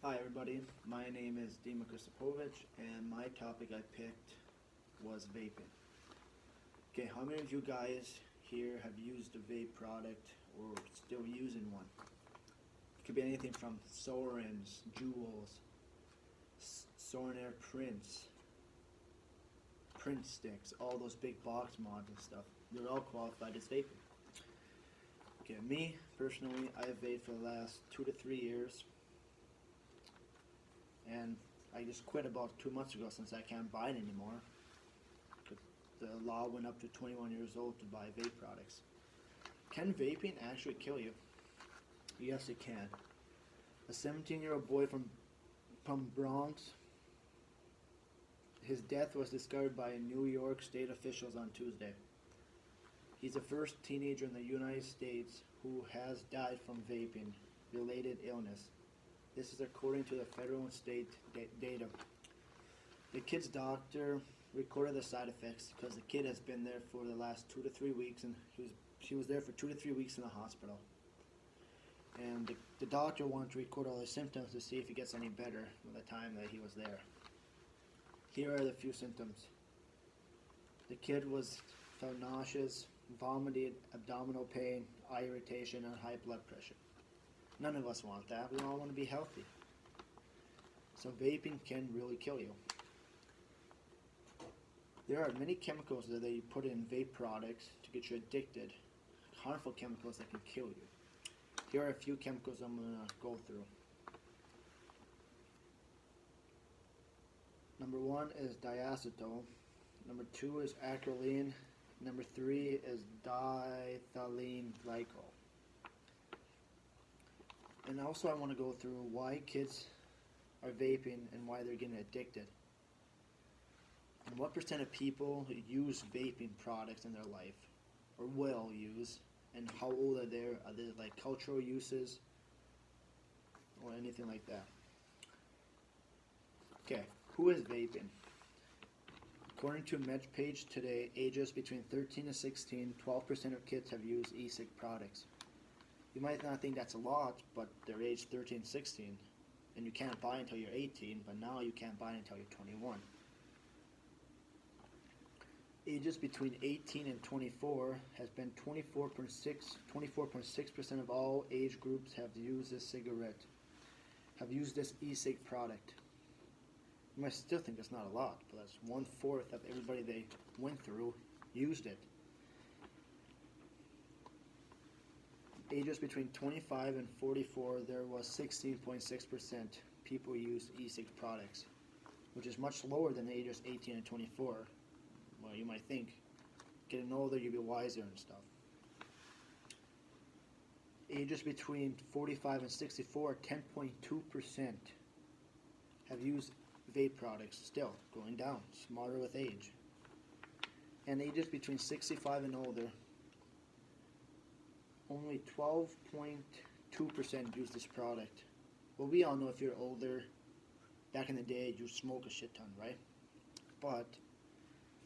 Hi everybody, my name is Dima Kristopovich and my topic I picked was vaping. Okay, how many of you guys here have used a vape product or still using one? It could be anything from Sorens, Juuls, Sornair Prince, print sticks, all those big box mods and stuff. They're all qualified as vaping. Okay, me personally, I have vaped for the last 2 to 3 years. And I just quit about 2 months ago since I can't buy it anymore. The law went up to 21 years old to buy vape products. Can vaping actually kill you? Yes, it can. A 17-year-old boy from Bronx, his death was discovered by New York state officials on Tuesday. He's the first teenager in the United States who has died from vaping-related illness. This is according to the federal and state data. The kid's doctor recorded the side effects because the kid has been there for the last 2 to 3 weeks, and she was there for 2 to 3 weeks in the hospital. And the doctor wanted to record all the symptoms to see if he gets any better from the time that he was there. Here are the few symptoms. The kid felt nauseous, vomited, abdominal pain, eye irritation, and high blood pressure. None of us want that. We all want to be healthy. So vaping can really kill you. There are many chemicals that they put in vape products to get you addicted. Harmful chemicals that can kill you. Here are a few chemicals I'm going to go through. Number 1 is diacetyl. Number 2 is acrolein. Number 3 is diethylene glycol. And also I want to go through why kids are vaping and why they're getting addicted. And what percent of people use vaping products in their life, or will use, and how old are they? Are they like cultural uses, or anything like that? Okay, who is vaping? According to MedPage today, ages between 13 and 16, 12% of kids have used e-cig products. You might not think that's a lot, but they're age 13, 16, and you can't buy until you're 18, but now you can't buy until you're 21. Ages between 18 and 24 has been 24.6% of all age groups have used this e-cig product. You might still think that's not a lot, but that's 1/4 of everybody they went through used it. Ages between 25 and 44, there was 16.6% people used e-cig products, which is much lower than the ages 18 and 24. Well, you might think, getting older, you'll be wiser and stuff. Ages between 45 and 64, 10.2% have used vape products, still going down, smarter with age. And ages between 65 and older, only 12.2% use this product. Well, we all know if you're older, back in the day, you smoke a shit ton, right? But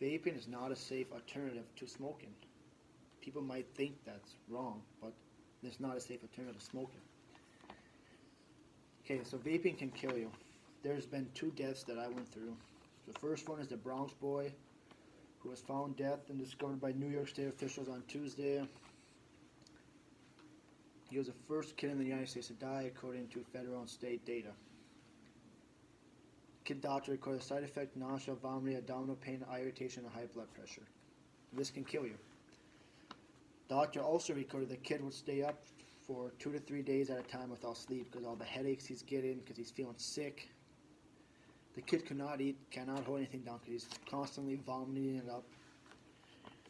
vaping is not a safe alternative to smoking. People might think that's wrong, but it's not a safe alternative to smoking. Okay, so vaping can kill you. There's been 2 deaths that I went through. The first one is the Bronx boy who was found dead and discovered by New York state officials on Tuesday. He was the first kid in the United States to die according to federal and state data. Kid doctor recorded side effect, nausea, vomiting, abdominal pain, eye irritation, and high blood pressure. This can kill you. Doctor also recorded the kid would stay up for 2 to 3 days at a time without sleep because all the headaches he's getting, because he's feeling sick. The kid could not eat, cannot hold anything down because he's constantly vomiting it up.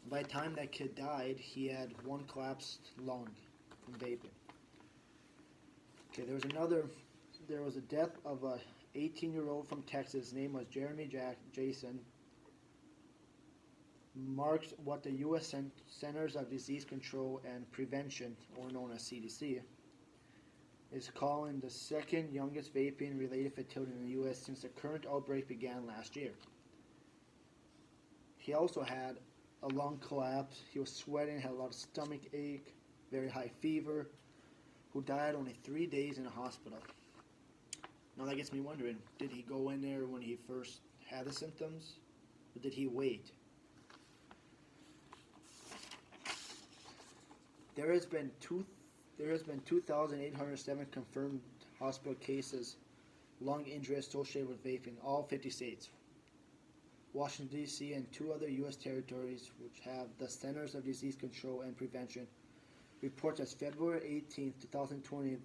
By the time that kid died, he had 1 collapsed lung from vaping. Okay, there was a death of a 18-year-old from Texas. His name was Jeremy Jason. Marks what the U.S. Centers of Disease Control and Prevention, or known as CDC, is calling the second youngest vaping-related fatality in the U.S. since the current outbreak began last year. He also had a lung collapse. He was sweating, had a lot of stomach ache, very high fever, who died only 3 days in a hospital. Now that gets me wondering, did he go in there when he first had the symptoms? Or did he wait? There has been 2,807 confirmed hospital cases, lung injury associated with vaping, all 50 states. Washington, D.C. and 2 other U.S. territories, which have the Centers of Disease Control and Prevention, reports as February 18, 2020,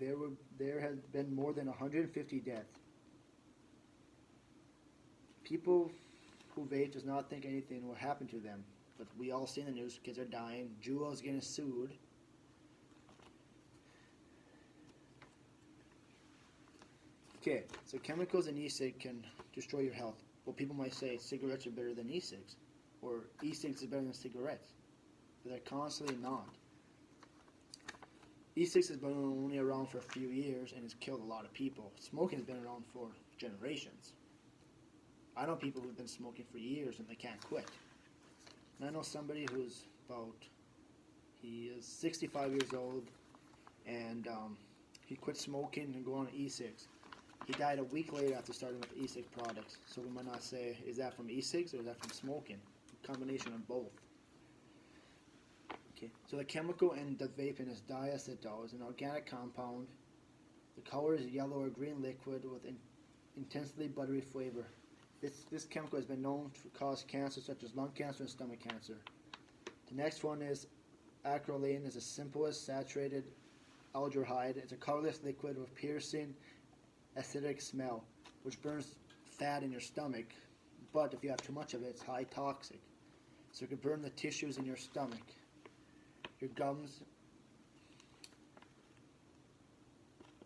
there has been more than 150 deaths. People who vape does not think anything will happen to them, but we all see in the news, kids are dying, Juul's getting sued. Okay, so chemicals in e-cig can destroy your health. Well, people might say cigarettes are better than e-cigs, or e-cigs is better than cigarettes, but they're constantly not. E-cigs has been only around for a few years and has killed a lot of people. Smoking has been around for generations. I know people who've been smoking for years and they can't quit. And I know somebody who's he is 65 years old, and he quit smoking and going on e-cigs. He died a week later after starting with e-cig products. So we might not say, is that from e-cigs or is that from smoking? A combination of both. Okay, so the chemical in the vaping is diacetyl. It's an organic compound. The color is yellow or green liquid with intensely buttery flavor. This chemical has been known to cause cancer such as lung cancer and stomach cancer. The next one is acrolein. Is the simplest saturated aldehyde. It's a colorless liquid with piercing acidic smell, which burns fat in your stomach, but if you have too much of it, it's high toxic. So it can burn the tissues in your stomach, your gums.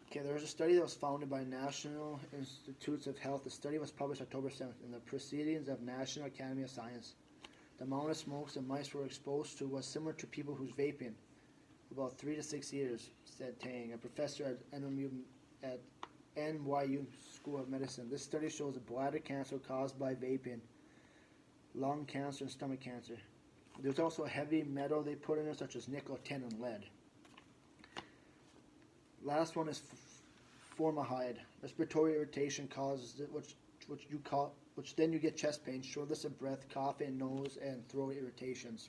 Okay, there was a study that was founded by National Institutes of Health. The study was published October 7th in the Proceedings of National Academy of Science. The amount of smokes the mice were exposed to was similar to people who's vaping for about 3 to 6 years, said Tang, a professor at NYU School of Medicine. This study shows a bladder cancer caused by vaping, lung cancer, and stomach cancer. There's also a heavy metal they put in it, such as nickel, tin, and lead. Last one is formaldehyde. Respiratory irritation causes it, which then you get chest pain, shortness of breath, coughing, nose, and throat irritations.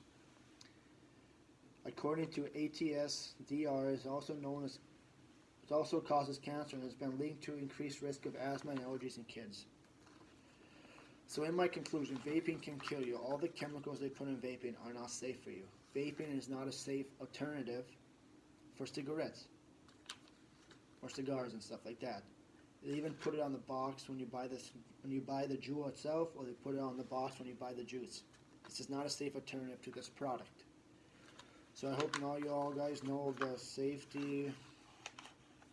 According to ATS-DR, is also known as it also causes cancer and has been linked to increased risk of asthma and allergies in kids. So in my conclusion, vaping can kill you. All the chemicals they put in vaping are not safe for you. Vaping is not a safe alternative for cigarettes or cigars and stuff like that. They even put it on the box when you buy the Juul itself, or they put it on the box when you buy the juice. This is not a safe alternative to this product. So I hope now you all guys know the safety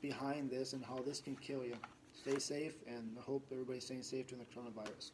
behind this and how this can kill you. Stay safe, and I hope everybody's staying safe during the coronavirus.